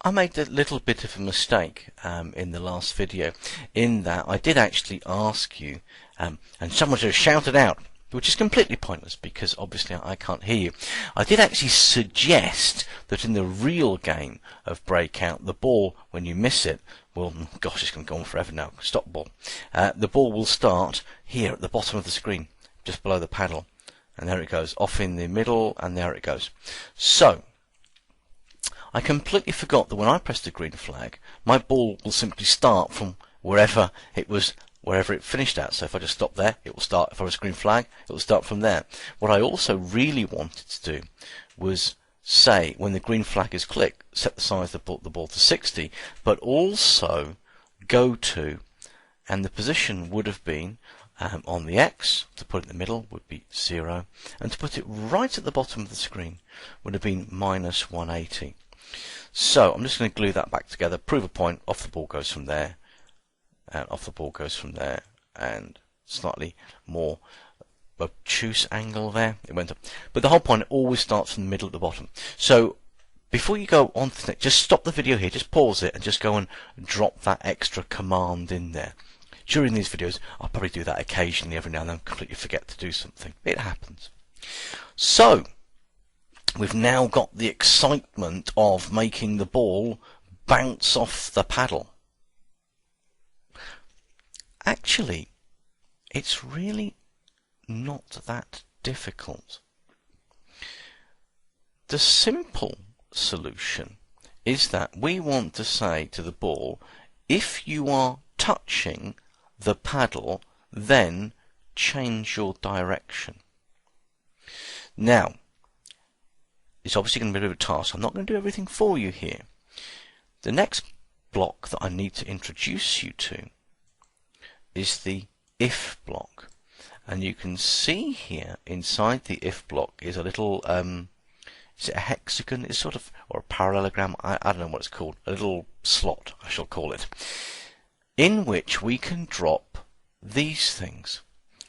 I made a little bit of a mistake in the last video, in that I did actually ask you, and someone just shouted out, which is completely pointless because obviously I can't hear you. I did actually suggest that in the real game of Breakout, the ball, when you miss it, well, gosh, it's going to go on forever now. Stop ball. The ball will start here at the bottom of the screen, just below the paddle, and there it goes, off in the middle, and there it goes. So I completely forgot that when I press the green flag, my ball will simply start from wherever it finished at. So if I just stop there, it will start. If I press green flag, it will start from there. What I also really wanted to do was say, when the green flag is clicked, set the size of the ball to 60, but also go to, and the position would have been on the X, to put it in the middle would be 0, and to put it right at the bottom of the screen would have been -180. So I'm just going to glue that back together, prove a point, off the ball goes from there, and off the ball goes from there, and slightly more obtuse angle there, it went up. But the whole point, it always starts from the middle at the bottom. So before you go on to the next, just stop the video here, just pause it, and just go and drop that extra command in there. During these videos, I'll probably do that occasionally, every now and then, completely forget to do something. It happens. So we've now got the excitement of making the ball bounce off the paddle. Actually, it's really not that difficult. The simple solution is that we want to say to the ball, if you are touching the paddle, then change your direction. Now, it's obviously going to be a bit of a task. I'm not going to do everything for you here. The next block that I need to introduce you to is the if block. And you can see here inside the if block is a little, is it a hexagon? It's sort of, or a parallelogram, I don't know what it's called, a little slot, I shall call it, in which we can drop these things.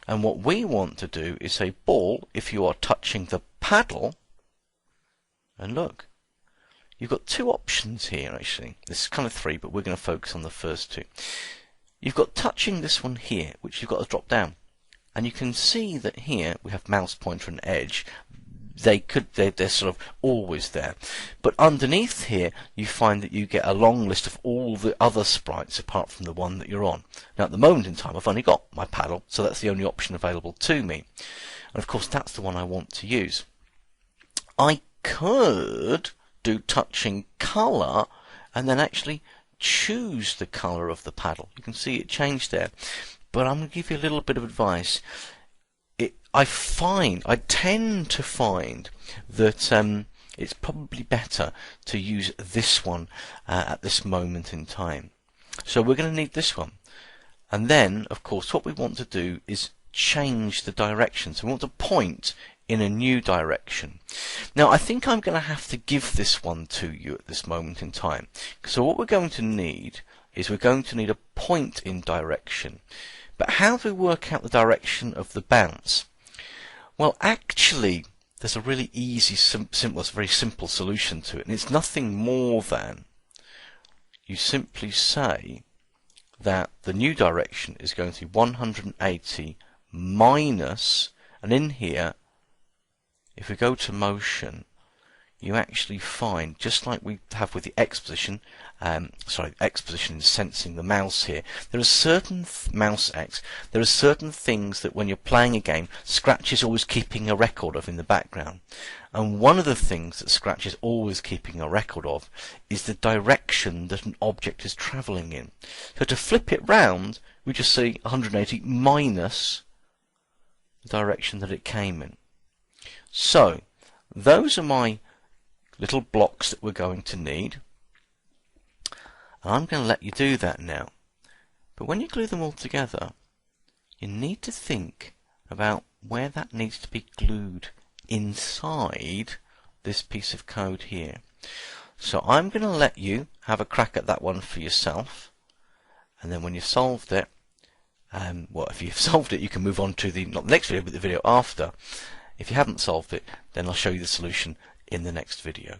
And what we want to do is say, ball, if you are touching the paddle, and look, you've got two options here actually. This is kind of three, but we're going to focus on the first two. You've got touching this one here, which you've got to drop down. And you can see that here we have mouse pointer and edge. They're sort of always there. But underneath here, you find that you get a long list of all the other sprites apart from the one that you're on. Now at the moment in time, I've only got my paddle, so that's the only option available to me. And of course, that's the one I want to use. I could do touching colour and then actually choose the colour of the paddle. You can see it changed there. But I'm going to give you a little bit of advice. I tend to find that it's probably better to use this one at this moment in time. So we're going to need this one. And then, of course, what we want to do is change the direction. So we want to point in a new direction. Now, I think I'm going to have to give this one to you at this moment in time. So what we're going to need is we're going to need a point in direction. But how do we work out the direction of the bounce? Well, actually, there's a really easy, simple, it's a very simple solution to it, and it's nothing more than you simply say that the new direction is going to be 180 minus, and in here, if we go to motion, you actually find, just like we have with the X position, X position is sensing the mouse here, there are certain mouse X, there are certain things that when you're playing a game, Sratch is always keeping a record of in the background. And one of the things that Sratch is always keeping a record of is the direction that an object is travelling in. So to flip it round, we just see 180 minus the direction that it came in. So, those are my little blocks that we're going to need. And I'm going to let you do that now. But when you glue them all together, you need to think about where that needs to be glued inside this piece of code here. So I'm going to let you have a crack at that one for yourself. And then when you've solved it, well, if you've solved it, you can move on to the, not the next video, but the video after. If you haven't solved it, then I'll show you the solution in the next video.